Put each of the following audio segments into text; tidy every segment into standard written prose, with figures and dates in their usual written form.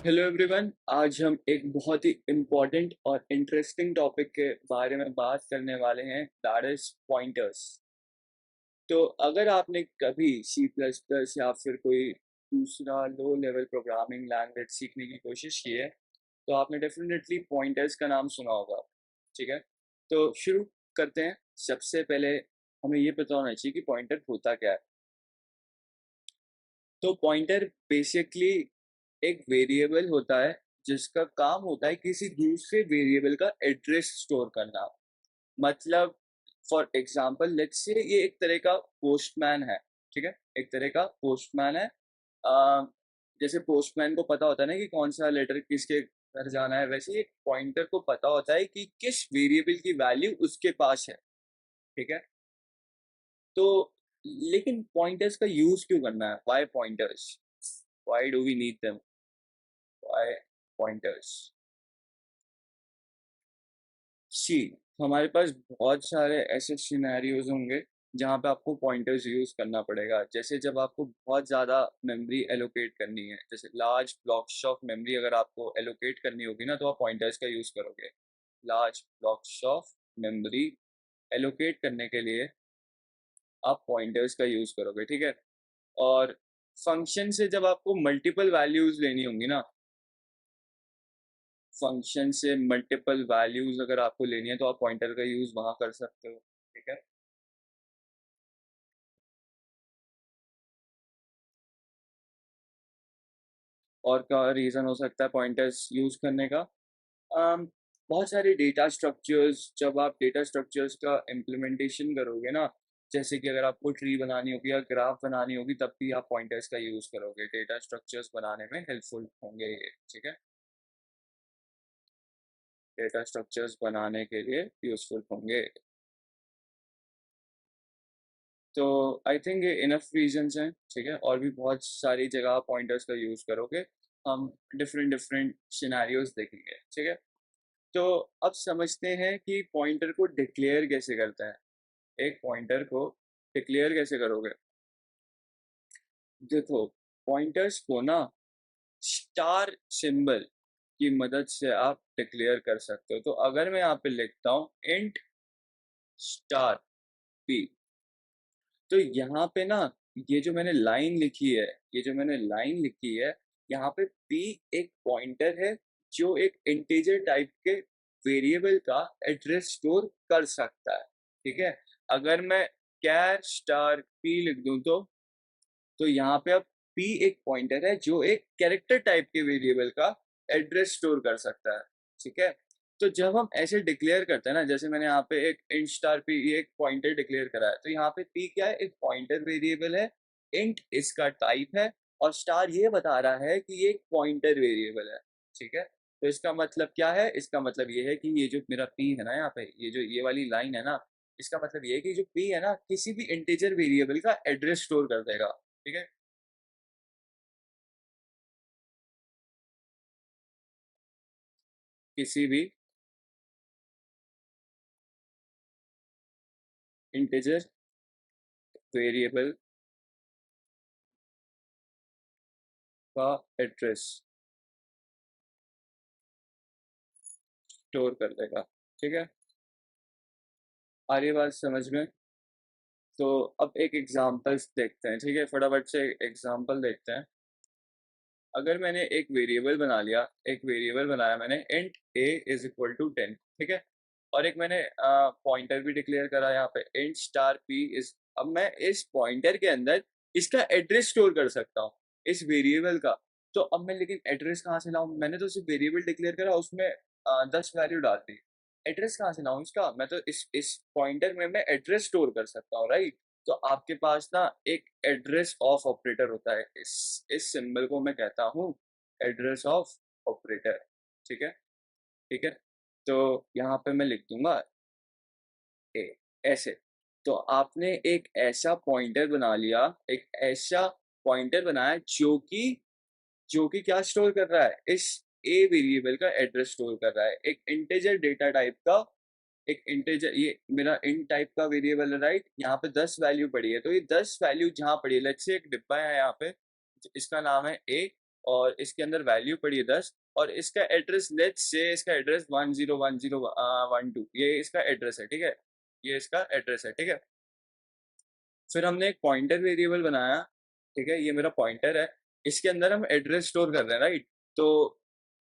Hello everyone. आज हम एक बहुत ही इम्पोर्टेंट और इंटरेस्टिंग टॉपिक के बारे में बात करने वाले हैं, दैट इज पॉइंटर्स। तो अगर आपने कभी सी प्लस प्लस या फिर कोई दूसरा लो लेवल प्रोग्रामिंग लैंग्वेज सीखने की कोशिश की है तो आपने डेफिनेटली पॉइंटर्स का नाम सुना होगा। ठीक है, तो शुरू करते हैं। सबसे पहले हमें ये पता होना चाहिए कि पॉइंटर होता क्या है। तो पॉइंटर बेसिकली एक वेरिएबल होता है जिसका काम होता है किसी दूसरे वेरिएबल का एड्रेस स्टोर करना। मतलब फॉर एग्जांपल लेट्स से ये एक तरह का पोस्टमैन है। ठीक है, एक तरह का पोस्टमैन है। अ, जैसे पोस्टमैन को पता होता है ना कि कौन सा लेटर किसके घर जाना है, वैसे एक पॉइंटर को पता होता है कि किस वेरिएबल की वैल्यू उसके पास है। ठीक है, तो लेकिन पॉइंटर्स का यूज क्यों करना है? Why pointers? Why do we need them? Why pointers? See, हमारे पास बहुत सारे ऐसे सिनेरियोज होंगे जहाँ पे आपको पॉइंटर्स यूज करना पड़ेगा। जैसे जब आपको बहुत ज़्यादा मेमोरी एलोकेट करनी है, जैसे लार्ज ब्लॉक्स ऑफ मेमोरी अगर आपको एलोकेट करनी होगी ना, तो आप पॉइंटर्स का यूज करोगे। Large blocks of memory allocate करने के लिए आप पॉइंटर्स का यूज करोगे। ठीक है, और फंक्शन से जब आपको मल्टीपल वैल्यूज लेनी होंगी ना, फंक्शन से मल्टीपल वैल्यूज अगर आपको लेनी है तो आप पॉइंटर का यूज वहां कर सकते हो। ठीक है, और क्या रीज़न हो सकता है पॉइंटर्स यूज़ करने का? अम, बहुत सारे डेटा स्ट्रक्चर्स, जब आप डेटा स्ट्रक्चर्स का इम्प्लीमेंटेशन करोगे ना, जैसे कि अगर आपको ट्री बनानी होगी या ग्राफ बनानी होगी, तब भी आप पॉइंटर्स का यूज़ करोगे। डेटा स्ट्रक्चर्स बनाने में हेल्पफुल होंगे ये। ठीक है, डेटा स्ट्रक्चर्स बनाने के लिए यूज़फुल होंगे। तो आई थिंक ये इनफ रीजंस हैं। ठीक है, और भी बहुत सारी जगह पॉइंटर्स का यूज़ करोगे। हम डिफरेंट डिफरेंट सिनेरियोज देखेंगे। ठीक है, तो अब समझते हैं कि पॉइंटर को डिक्लेयर कैसे करते हैं। एक पॉइंटर को डिक्लेयर कैसे करोगे? देखो, पॉइंटर्स को ना स्टार सिंबल की मदद से आप डिक्लेयर कर सकते हो। तो अगर मैं यहाँ पे लिखता हूँ इंट स्टार पी, तो यहाँ पे ना ये जो मैंने लाइन लिखी है, ये जो मैंने लाइन लिखी है, यहाँ पे पी एक पॉइंटर है जो एक इंटीजर टाइप के वेरिएबल का एड्रेस स्टोर कर सकता है। ठीक है, अगर मैं कैर स्टार पी लिख दूं तो यहाँ पे अब पी एक पॉइंटर है जो एक कैरेक्टर टाइप के वेरिएबल का एड्रेस स्टोर कर सकता है। ठीक है, तो जब हम ऐसे डिक्लेयर करते हैं ना, जैसे मैंने यहाँ पे एक इंट स्टार पी ये एक पॉइंटर डिक्लेयर करा है, तो यहाँ पे पी क्या है? एक पॉइंटर वेरिएबल है। इंट इसका टाइप है और स्टार ये बता रहा है कि ये एक पॉइंटर वेरिएबल है। ठीक है, तो इसका मतलब क्या है? इसका मतलब ये है कि ये जो मेरा पी है ना, यहाँ पे ये जो ये वाली लाइन है ना, इसका मतलब ये है कि जो पी है ना, किसी भी इंटीजर वेरिएबल का एड्रेस स्टोर कर देगा। ठीक है, किसी भी इंटीजर वेरिएबल का एड्रेस स्टोर कर देगा। ठीक है, आ रही है बात समझ में? तो अब एक एग्जांपल्स देखते हैं। ठीक है, फटाफट से एग्जांपल देखते हैं। अगर मैंने एक वेरिएबल बना लिया, एक वेरिएबल बनाया मैंने int a is equal to 10। ठीक है, और एक मैंने पॉइंटर भी डिक्लेयर करा यहाँ पे इंट स्टार p इज। अब मैं इस पॉइंटर के अंदर इसका एड्रेस स्टोर कर सकता हूँ, इस वेरिएबल का। तो अब मैं लेकिन एड्रेस कहाँ से लाऊं? मैंने तो सिर्फ वेरिएबल डिक्लेयर करा, उसमें 10 वैल्यू डाल दी। एड्रेस कहाँ से लाऊं इसका? मैं तो इस पॉइंटर में मैं एड्रेस स्टोर कर सकता हूँ, राइट? तो आपके पास ना एक एड्रेस ऑफ ऑपरेटर होता है। इस सिंबल को मैं कहता हूँ एड्रेस ऑफ ऑपरेटर। ठीक है, ठीक है, तो यहाँ पे मैं लिख दूंगा ए, ऐसे। तो आपने एक ऐसा पॉइंटर बना लिया, एक ऐसा पॉइंटर बनाया जो कि क्या स्टोर कर रहा है? इस ए वेरिएबल का एड्रेस स्टोर कर रहा है, एक इंटीजर डेटा टाइप का। एक इंटीजर, ये मेरा int टाइप का वेरिएबल है, राइट? यहाँ पे 10 वैल्यू पड़ी है, तो ये 10 वैल्यू जहाँ पड़ी है, लेट्स से एक डिब्बा है यहाँ पे, इसका नाम है ए। और इसके अंदर वैल्यू पड़ी है 10 और इसका एड्रेस लेट्स से इसका एड्रेस 101012 ये इसका एड्रेस है, ठीक है, ये इसका एड्रेस है, ठीक है। फिर हमने एक पॉइंटर वेरिएबल बनाया, ठीक है, ये मेरा पॉइंटर है, इसके अंदर हम एड्रेस स्टोर कर रहे हैं, राइट। तो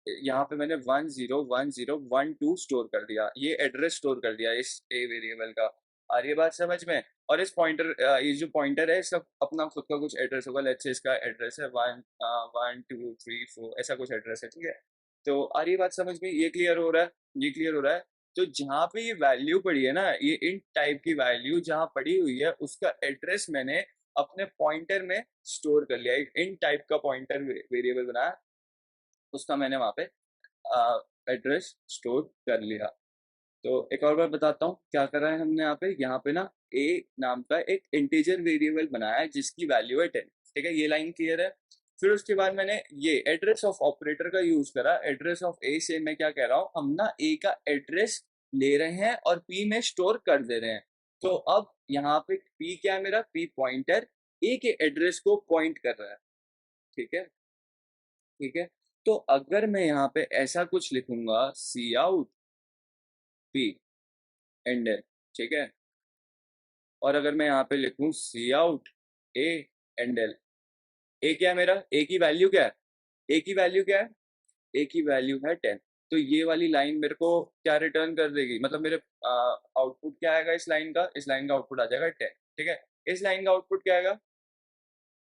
यहाँ पे मैंने 101012 स्टोर कर दिया, ये एड्रेस स्टोर कर दिया इस ए वेरिएबल का। आ रही है बात समझ में। और इस पॉइंटर ये जो पॉइंटर है इसका अपना खुद का कुछ एड्रेस होगा, लेट्स से इसका एड्रेस है 1 1 2 3 4 ऐसा कुछ एड्रेस है, ठीक है। तो आ रही है बात समझ में, ये क्लियर हो रहा है, ये क्लियर हो रहा है। तो जहाँ पे ये वैल्यू पड़ी है ना, ये int टाइप की वैल्यू जहाँ पड़ी हुई है उसका एड्रेस मैंने अपने पॉइंटर में स्टोर कर लिया, एक int टाइप का पॉइंटर वेरिएबल बनाया, उसका मैंने वहाँ पे एड्रेस स्टोर कर लिया। तो एक और बार बताता हूँ क्या कर रहा है हमने यहाँ पे ना a नाम का एक इंटीजर वेरिएबल बनाया है जिसकी वैल्यू है 10, ठीक है, ये लाइन क्लियर है। फिर उसके बाद मैंने ये एड्रेस ऑफ ऑपरेटर का यूज करा, एड्रेस ऑफ ए से मैं क्या कह रहा हूँ, हम ना ए का एड्रेस ले रहे हैं और पी में स्टोर कर दे रहे हैं। तो अब यहाँ पे पी क्या है, मेरा पी पॉइंटर ए के एड्रेस को पॉइंट कर रहा है, ठीक है, ठीक है। तो अगर मैं यहाँ पे ऐसा कुछ लिखूंगा सी आउट पी एंड एल, ठीक है, और अगर मैं यहाँ पे लिखूं सी आउट ए एंड एल, ए क्या है मेरा, ए की वैल्यू क्या है, ए की वैल्यू क्या है, ए की वैल्यू है 10। तो ये वाली लाइन मेरे को क्या रिटर्न कर देगी, मतलब मेरे आउटपुट क्या आएगा इस लाइन का, इस लाइन का आउटपुट आ जाएगा 10, ठीक है। इस लाइन का आउटपुट क्या आएगा,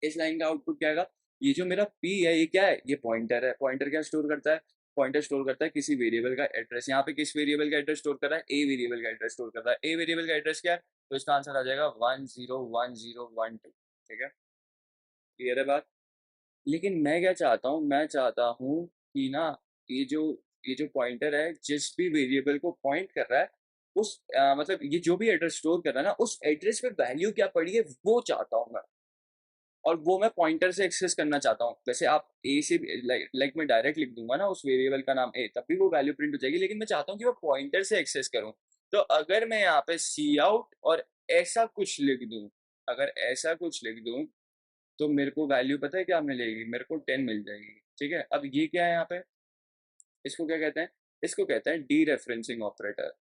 इस लाइन का आउटपुट क्या आएगा, ये जो मेरा p है ये क्या है, ये पॉइंटर है, पॉइंटर क्या स्टोर करता है, पॉइंटर स्टोर करता है किसी वेरिएबल का एड्रेस। यहाँ पे किस वेरिएबल का एड्रेस स्टोर कर रहा है, ए वेरिएबल का एड्रेस स्टोर कर रहा है। ए वेरिएबल का एड्रेस क्या है, तो इसका आंसर आ जाएगा 101012, ठीक है, क्लियर है बात। लेकिन मैं क्या चाहता हूँ, मैं चाहता हूँ कि ना ये जो ये जो पॉइंटर है जिस भी वेरिएबल को पॉइंट कर रहा है उस मतलब ये जो भी एड्रेस स्टोर कर रहा है ना उस एड्रेस पे वैल्यू क्या पड़ी है वो चाहता हूँ मैं, और वो मैं पॉइंटर से एक्सेस करना चाहता हूँ। वैसे आप ए से लाइक मैं डायरेक्ट लिख दूंगा ना उस वेरिएबल का नाम ए, तब भी वो वैल्यू प्रिंट हो जाएगी, लेकिन मैं चाहता हूँ कि वो पॉइंटर से एक्सेस करूँ। तो अगर मैं यहाँ पे सी आउट और ऐसा कुछ लिख दूँ, अगर ऐसा कुछ लिख दूँ तो मेरे को वैल्यू पता है क्या मिलेगी, मेरे को 10 मिल जाएगी, ठीक है। अब ये क्या है यहाँ पे, इसको क्या कहते हैं, इसको कहते हैं डी रेफरेंसिंग ऑपरेटर,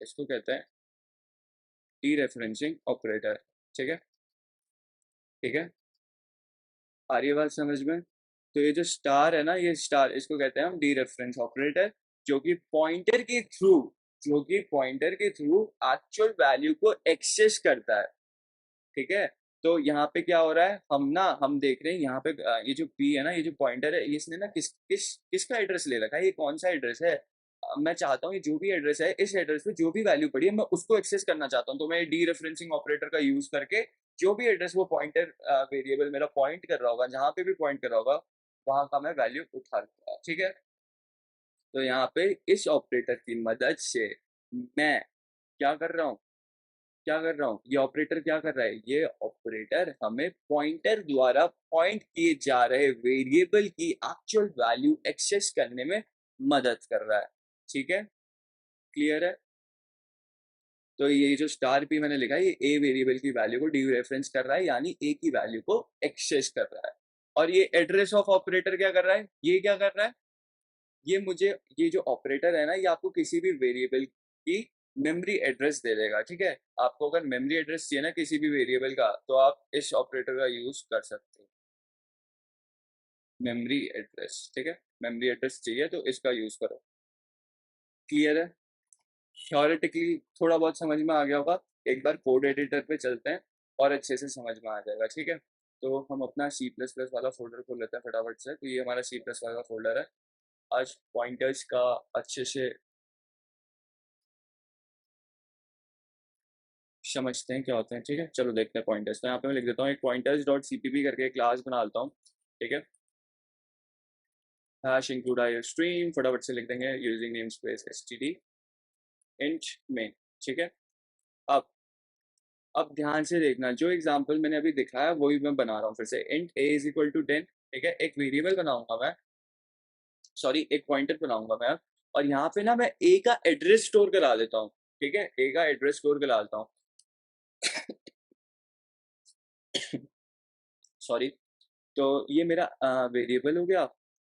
इसको कहते हैं डी रेफरेंसिंग ऑपरेटर, ठीक है, ठीक है। आ रही है बात समझ में। तो ये जो स्टार है ना, ये स्टार इसको कहते हैं हम डी रेफरेंस ऑपरेटर, जो कि पॉइंटर के थ्रू, जो कि पॉइंटर के थ्रू एक्चुअल वैल्यू को एक्सेस करता है, ठीक है। तो यहाँ पे क्या हो रहा है, हम देख रहे हैं यहाँ पे ये जो पी है ना, ये जो पॉइंटर है इसने ना किसका एड्रेस ले रखा है, ये कौन सा एड्रेस है। मैं चाहता हूँ ये जो भी एड्रेस है इस एड्रेस पे जो भी वैल्यू पड़ी है मैं उसको एक्सेस करना चाहता हूँ। तो मैं डी रेफरेंसिंग ऑपरेटर का यूज करके जो भी एड्रेस वो पॉइंटर वेरिएबल मेरा पॉइंट कर रहा होगा, जहां पे भी पॉइंट कर रहा होगा वहां का मैं वैल्यू उठा लूंगा, ठीक है। तो यहाँ पे इस ऑपरेटर की मदद से मैं क्या कर रहा हूँ, क्या कर रहा हूँ, ये ऑपरेटर क्या कर रहा है, ये ऑपरेटर हमें पॉइंटर द्वारा पॉइंट किए जा रहे वेरिएबल की एक्चुअल वैल्यू एक्सेस करने में मदद कर रहा है, ठीक है, क्लियर है। तो ये जो स्टार पी मैंने लिखा है ये ए वेरिएबल की वैल्यू को डी रेफरेंस कर रहा है, यानी ए की वैल्यू को एक्सेस कर रहा है। और ये एड्रेस ऑफ ऑपरेटर क्या कर रहा है, ये क्या कर रहा है, ये मुझे, ये जो ऑपरेटर है ना ये आपको किसी भी वेरिएबल की मेमोरी एड्रेस दे देगा, ठीक है। आपको अगर मेमोरी एड्रेस चाहिए ना किसी भी वेरिएबल का तो आप इस ऑपरेटर का यूज कर सकते हो, मेमोरी एड्रेस, ठीक है, मेमोरी एड्रेस चाहिए तो इसका यूज करो, क्लियर है। थ्योरेटिकली थोड़ा बहुत समझ में आ गया होगा, एक बार कोड एडिटर पे चलते हैं और अच्छे से समझ में आ जाएगा, ठीक है। तो हम अपना सी प्लस प्लस वाला फोल्डर खोल लेते हैं फटाफट से। तो ये हमारा सी प्लस वाला फोल्डर है। आज पॉइंटर्स का अच्छे से समझते हैं क्या होते हैं, ठीक है। चलो देखते हैं पॉइंटर्स। तो यहाँ पे मैं लिख देता हूँ एक पॉइंटर्स डॉट सीपीपी करके एक क्लास बना लेता हूँ, ठीक है। हैश इंक्लूड आई स्ट्रीम फटाफट से लिख देंगे using name space STD int main, ठीक है। अब अब ध्यान से देखना, जो एग्जांपल मैंने अभी दिखाया वही मैं बना रहा हूँ फिर से। Int a is equal to 10, ठीक है, एक वेरिएबल बनाऊंगा मैं, सॉरी एक पॉइंटर बनाऊंगा मैं। और यहाँ पे ना मैं ए का एड्रेस स्टोर करा देता हूँ, ठीक है, ए का एड्रेस स्टोर करा देता हूँ सॉरी। तो ये मेरा वेरिएबल हो गया,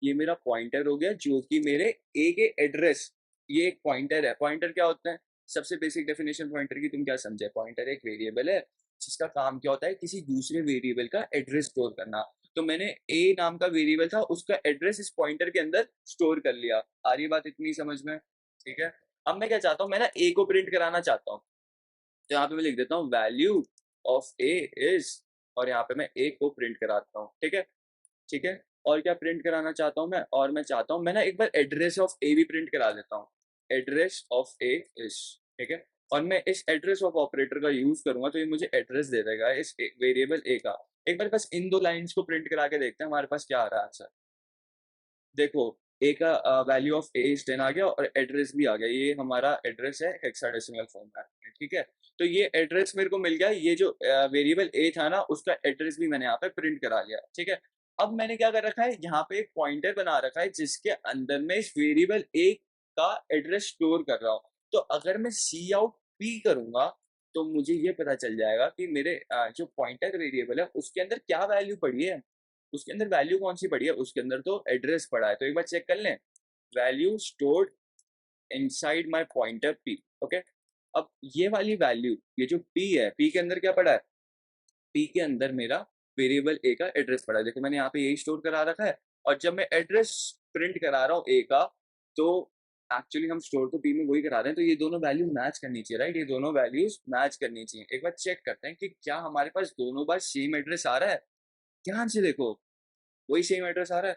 ये मेरा पॉइंटर हो गया जो कि मेरे ए के एड्रेस, ये एक पॉइंटर है। पॉइंटर क्या होता है? सबसे बेसिक डेफिनेशन पॉइंटर की तुम क्या समझे? पॉइंटर एक वेरिएबल है जिसका काम क्या होता है, किसी दूसरे वेरिएबल का एड्रेस स्टोर करना। तो मैंने ए नाम का वेरिएबल था, उसका एड्रेस इस पॉइंटर के अंदर स्टोर कर लिया। आ रही बात इतनी समझ में? ठीक है। अब मैं क्या चाहता हूँ, मैं ना ए को प्रिंट कराना चाहता हूँ, तो यहाँ पे मैं लिख देता हूँ वैल्यू ऑफ ए इज, और यहाँ पे मैं ए को प्रिंट कराता हूँ। ठीक है, ठीक है। और क्या प्रिंट कराना चाहता हूँ मैं? और मैं चाहता हूँ मैं ना एक बार एड्रेस ऑफ ए भी प्रिंट करा देता हूँ, एड्रेस ऑफ ए इज। ठीक है। और मैं इस एड्रेस ऑफ ऑपरेटर का यूज करूंगा तो ये मुझे एड्रेस दे देगा इस वेरिएबल ए का। एक बार बस इन दो लाइंस को प्रिंट करा के देखते हैं हमारे पास क्या आ रहा है आंसर। देखो, ए का वैल्यू ऑफ ए इज 10 आ गया और एड्रेस भी आ गया। ये हमारा एड्रेस है हेक्साडेसिमल फॉर्मेट में। ठीक है। तो ये एड्रेस मेरे को मिल गया, ये जो वेरिएबल ए था ना उसका एड्रेस भी मैंने यहाँ पे प्रिंट करा लिया। ठीक है। अब मैंने क्या कर रखा है, यहाँ पे एक पॉइंटर बना रखा है जिसके अंदर में इस वेरिएबल ए का एड्रेस स्टोर कर रहा हूँ। तो अगर मैं सी आउट पी करूंगा तो मुझे ये पता चल जाएगा कि मेरे जो पॉइंटर वेरिएबल है उसके अंदर क्या वैल्यू पड़ी है। उसके अंदर वैल्यू कौन सी पड़ी है? उसके अंदर तो एड्रेस पड़ा है। तो एक बार चेक कर लें, value stored inside my pointer P. Okay. अब ये वाली वैल्यू, ये जो पी है, पी के अंदर क्या पड़ा है? पी के अंदर मेरा वेरिएबल ए का एड्रेस पड़ा है। देखो मैंने यहाँ पे यही स्टोर करा रखा है। और जब मैं एड्रेस प्रिंट करा रहा हूँ ए का, तो एक्चुअली हम स्टोर तो पी में वही करा रहे हैं, तो ये दोनों वैल्यू मैच करनी चाहिए, राइट? ये दोनों वैल्यूज मैच करनी चाहिए। एक बार चेक करते हैं कि क्या हमारे पास दोनों बार सेम एड्रेस आ रहा है। ध्यान से देखो, वही सेम एड्रेस आ रहा है।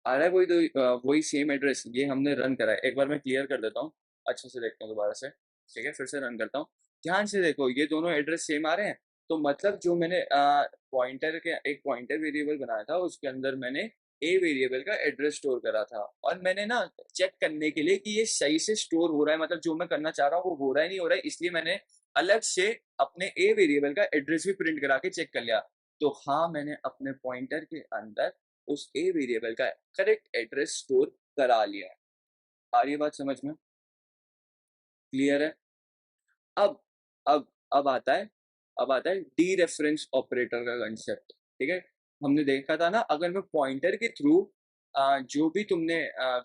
आ रहा है वही, तो वही सेम एड्रेस। ये हमने रन करा है, एक बार मैं क्लियर कर देता हूँ, अच्छे से देखते हैं दोबारा से। ठीक है, फिर से रन करता हूँ। ध्यान से देखो, ये दोनों एड्रेस सेम आ रहे हैं। तो मतलब जो मैंने पॉइंटर के एक पॉइंटर वेरिएबल बनाया था उसके अंदर मैंने ए वेरिएबल का एड्रेस स्टोर करा था। और मैंने ना चेक करने के लिए कि ये सही से स्टोर हो रहा है, मतलब जो मैं करना चाह रहा हूँ वो हो रहा है नहीं हो रहा है, इसलिए मैंने अलग से अपने ए वेरिएबल का एड्रेस भी प्रिंट करा के चेक कर लिया। तो हाँ, मैंने अपने पॉइंटर के अंदर उस ए वेरिएबल का करेक्ट एड्रेस स्टोर करा लिया है। आ रही है बात समझ में? क्लियर है? अब अब अब आता है, अब आता है डी रेफरेंस ऑपरेटर का कंसेप्ट। ठीक है। हमने देखा था ना, अगर मैं पॉइंटर के थ्रू जो भी तुमने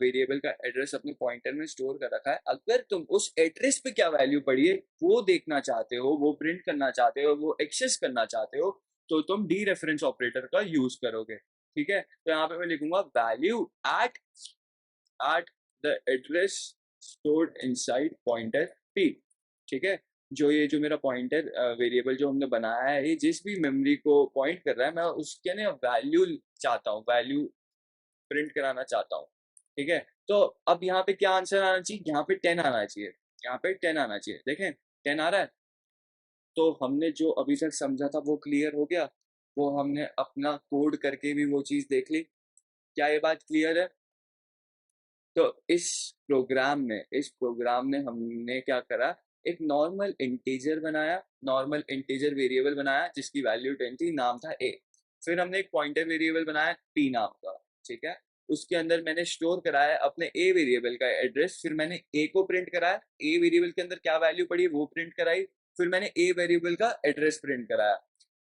वेरिएबल का एड्रेस अपने पॉइंटर में स्टोर कर रखा है, अगर तुम उस एड्रेस पे क्या वैल्यू पड़ी है वो देखना चाहते हो, वो प्रिंट करना चाहते हो, वो एक्सेस करना चाहते हो, तो तुम डी रेफरेंस ऑपरेटर का यूज करोगे। ठीक है। तो यहाँ पे मैं लिखूंगा value at the address stored inside pointer P. ठीक है। जो मेरा पॉइंटर वेरिएबल जो हमने बनाया है, ये जिस भी मेमोरी को पॉइंट कर रहा है, मैं उसके ना वैल्यू चाहता हूँ, वैल्यू प्रिंट कराना चाहता हूँ। ठीक है। तो अब यहाँ पे क्या आंसर आना चाहिए? यहाँ पे 10 आना चाहिए, यहाँ पे 10 आना चाहिए। देखें, 10 आ रहा है। तो हमने जो अभी तक समझा था वो क्लियर हो गया, वो हमने अपना कोड करके भी वो चीज देख ली। क्या ये बात क्लियर है? तो इस प्रोग्राम में हमने क्या करा, एक नॉर्मल इंटीजर बनाया, नॉर्मल इंटीजर वेरिएबल बनाया जिसकी वैल्यू 10 थी, नाम था ए। फिर हमने एक पॉइंटर वेरिएबल बनाया पी नाम का। ठीक है। उसके अंदर मैंने स्टोर कराया अपने ए वेरिएबल का एड्रेस। फिर मैंने ए को प्रिंट कराया, ए वेरिएबल के अंदर क्या वैल्यू पड़ी वो प्रिंट कराई। फिर मैंने ए वेरिएबल का एड्रेस प्रिंट कराया।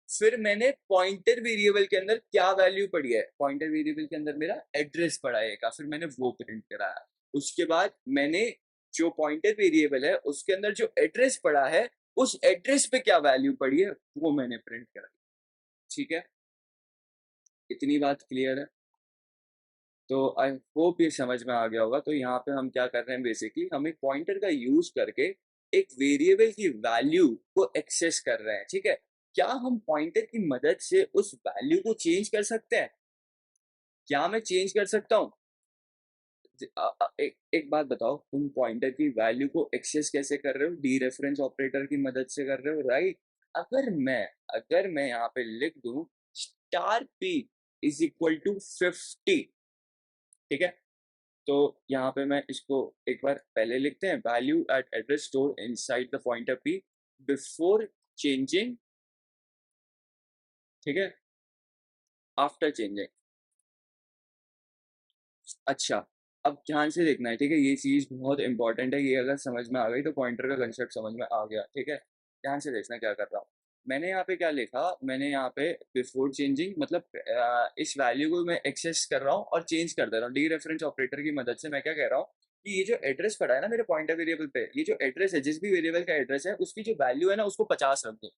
फिर मैंने पॉइंटर वेरिएबल के अंदर क्या वैल्यू पड़ी है, पॉइंटर वेरिएबल के अंदर मेरा एड्रेस पड़ा है का, फिर मैंने वो प्रिंट कराया। उसके बाद मैंने जो पॉइंटर वेरिएबल है उसके अंदर जो एड्रेस पड़ा है, उस एड्रेस पे क्या वैल्यू पड़ी है वो मैंने प्रिंट कराई। ठीक है। इतनी बात क्लियर है? तो आई होप ये समझ में आ गया होगा। तो यहाँ पे हम क्या कर रहे हैं, बेसिकली हम एक पॉइंटर का यूज करके एक वेरिएबल की वैल्यू को एक्सेस कर रहे हैं। ठीक है। क्या हम पॉइंटर की मदद से उस वैल्यू को चेंज कर सकते हैं? क्या मैं चेंज कर सकता हूँ? एक बात बताओ, तुम पॉइंटर की वैल्यू को एक्सेस कैसे कर रहे हो? डी रेफरेंस ऑपरेटर की मदद से कर रहे हो, राइट? अगर मैं यहाँ पे लिख दूं star p is equal to 50। ठीक है। तो यहाँ पे मैं इसको एक बार पहले लिखते हैं, value eight address store inside the pointer P before changing. ठीक है, आफ्टर चेंजिंग। अच्छा, अब ध्यान से देखना है। ठीक है, ये चीज बहुत इंपॉर्टेंट है, ये अगर समझ में आ गई तो पॉइंटर का कंसेप्ट समझ में आ गया। ठीक है, ध्यान से देखना क्या कर रहा हूँ मैंने यहाँ पे क्या लिखा, मैंने यहाँ पे बिफोर चेंजिंग मतलब इस वैल्यू को मैं एक्सेस कर रहा हूँ और चेंज कर दे रहा हूँ डी रेफरेंस ऑपरेटर की मदद से। मैं क्या कह रहा हूँ कि ये जो एड्रेस पड़ा है ना मेरे पॉइंटर वेरिएबल पे, ये जो एड्रेस है जिस भी वेरिएबल का एड्रेस है उसकी जो वैल्यू है ना उसको 50 रख दो,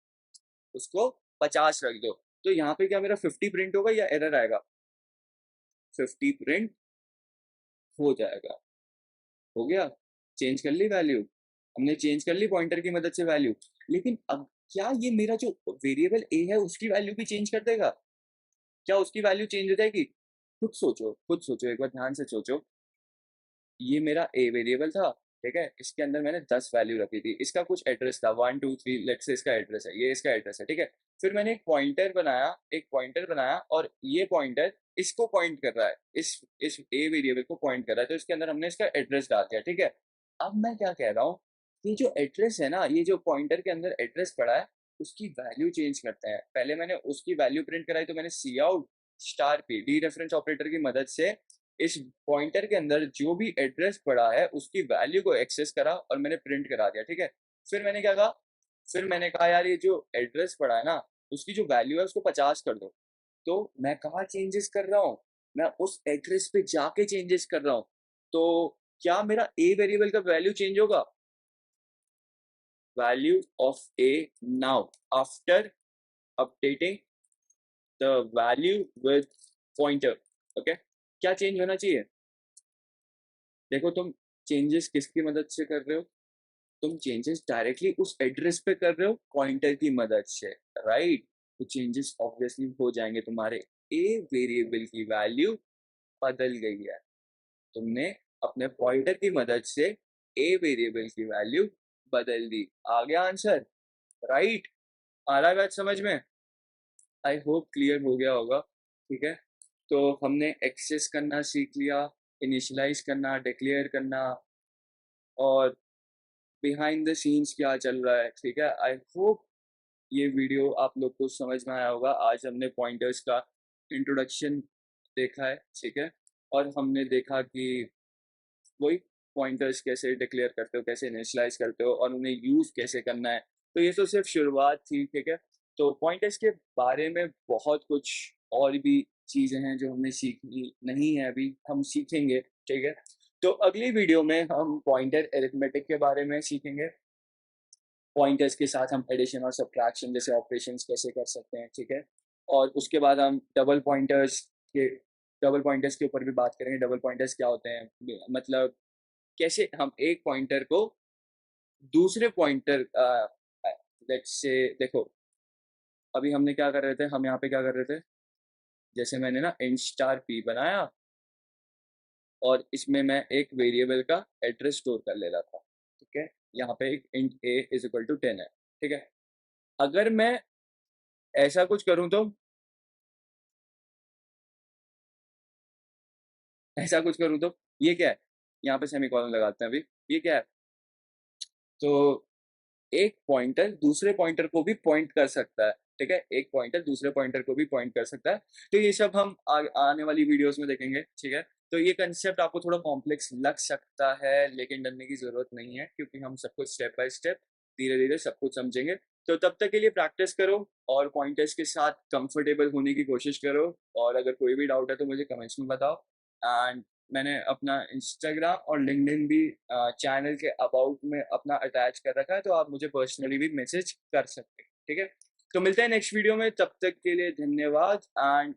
उसको 50 रख दो। तो यहाँ पे क्या मेरा 50 प्रिंट होगा या एरर आएगा? 50 प्रिंट हो जाएगा। हो गया, चेंज कर ली वैल्यू, हमने चेंज कर ली पॉइंटर की मदद से वैल्यू। लेकिन अब क्या ये मेरा जो वेरिएबल ए है उसकी वैल्यू भी चेंज कर देगा? क्या उसकी वैल्यू चेंज हो जाएगी? खुद सोचो, खुद सोचो, एक बार ध्यान से सोचो। ये मेरा ए वेरिएबल था, ठीक है, इसके अंदर मैंने 10 वैल्यू रखी थी, इसका कुछ एड्रेस था 1 2 3, लेट्स से इसका एड्रेस है, ये इसका एड्रेस है, ठीक है। फिर मैंने एक पॉइंटर बनाया, एक पॉइंटर बनाया और ये पॉइंटर इसको पॉइंट कर रहा है, इस ए वेरिएबल को पॉइंट कर रहा है, तो इसके अंदर हमने इसका एड्रेस डाल दिया, ठीक है। अब मैं क्या कह रहा हूँ, ये जो एड्रेस है ना, ये जो पॉइंटर के अंदर एड्रेस पड़ा है उसकी वैल्यू चेंज करते हैं। पहले मैंने उसकी वैल्यू प्रिंट कराई, तो मैंने C out star P D reference operator की मदद से इस पॉइंटर के अंदर जो भी एड्रेस पड़ा है उसकी वैल्यू को एक्सेस करा और मैंने प्रिंट करा दिया, ठीक है। फिर मैंने क्या कहा, फिर मैंने कहा यार ये जो एड्रेस पड़ा है ना उसकी जो वैल्यू है उसको 50 कर दो। तो मैं कहाँ चेंजेस कर रहा हूँ, मैं उस एड्रेस पे जाके चेंजेस कर रहा हूँ। तो क्या मेरा ए वेरिएबल का वैल्यू चेंज होगा? Value of A now after updating the value with pointer, okay. क्या चेंज होना चाहिए? देखो तुम चेंजेस किसकी मदद से कर रहे हो, तुम चेंजेस डायरेक्टली उस एड्रेस पे कर रहे हो पॉइंटर की मदद से, राइट। तो चेंजेस ऑब्वियसली हो जाएंगे, तुम्हारे ए वेरिएबल की वैल्यू बदल गई है, तुमने अपने पॉइंटर की मदद से ए वेरिएबल की वैल्यू बदल दी। आ गया आंसर, राइट। आ रहा है बात समझ में? आई होप क्लियर हो गया होगा, ठीक है। तो हमने एक्सेस करना सीख लिया, इनिशियलाइज करना, डिक्लेयर करना, और बिहाइंड द सीन्स क्या चल रहा है, ठीक है। आई होप ये वीडियो आप लोग को समझ में आया होगा। आज हमने पॉइंटर्स का इंट्रोडक्शन देखा है, ठीक है, और हमने देखा कि वही पॉइंटर्स कैसे डिक्लेयर करते हो, कैसे इनिशियलाइज करते हो और उन्हें यूज कैसे करना है। तो ये तो सिर्फ शुरुआत थी, ठीक है। तो पॉइंटर्स के बारे में बहुत कुछ और भी चीजें हैं जो हमने सीखनी नहीं है, अभी हम सीखेंगे, ठीक है। तो अगली वीडियो में हम पॉइंटर एरिथमेटिक के बारे में सीखेंगे, पॉइंटर्स के साथ हम एडिशन और सब्ट्रैक्शन जैसे ऑपरेशंस कैसे कर सकते हैं, ठीक है। और उसके बाद हम डबल पॉइंटर्स के ऊपर भी बात करेंगे। डबल पॉइंटर्स क्या होते हैं, मतलब कैसे हम एक पॉइंटर को दूसरे पॉइंटर, लेट्स से देखो अभी हमने क्या कर रहे थे, हम यहाँ पे क्या कर रहे थे, जैसे मैंने ना int स्टार p बनाया और इसमें मैं एक वेरिएबल का एड्रेस स्टोर कर ले रहा था, ठीक है। यहाँ पे एक int a is equal to 10 है, ठीक है। अगर मैं ऐसा कुछ करूं तो, ऐसा कुछ करूं तो ये क्या है, यहाँ पे सेमीकोलन लगाते हैं अभी, ये क्या है, तो एक पॉइंटर दूसरे पॉइंटर को भी पॉइंट कर सकता है, ठीक है, एक पॉइंटर दूसरे पॉइंटर को भी पॉइंट कर सकता है। तो ये सब हम आने वाली वीडियोस में देखेंगे, ठीक है। तो ये कंसेप्ट आपको थोड़ा कॉम्प्लेक्स लग सकता है, लेकिन डरने की जरूरत नहीं है, क्योंकि हम सब कुछ स्टेप बाय स्टेप धीरे धीरे सब कुछ समझेंगे। तो तब तक के लिए प्रैक्टिस करो और पॉइंटर्स के साथ कंफर्टेबल होने की कोशिश करो, और अगर कोई भी डाउट है तो मुझे कमेंट्स में बताओ। एंड मैंने अपना इंस्टाग्राम और लिंक्डइन भी चैनल के अबाउट में अपना अटैच कर रखा है, तो आप मुझे पर्सनली भी मैसेज कर सकते हैं, ठीक है। तो मिलते हैं नेक्स्ट वीडियो में, तब तक के लिए धन्यवाद। एंड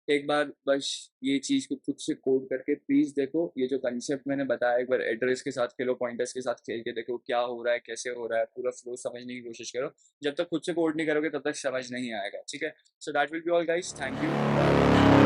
एक बार बस ये चीज़ को खुद से कोड करके प्लीज़ देखो, ये जो कंसेप्ट मैंने बताया एक बार एड्रेस के साथ खेलो, पॉइंटर्स के साथ खेल के देखो क्या हो रहा है, कैसे हो रहा है, पूरा फ्लो समझने की कोशिश करो। जब तक खुद से कोड नहीं करोगे तब तक समझ नहीं आएगा, ठीक है। So that will be all guys, thank you.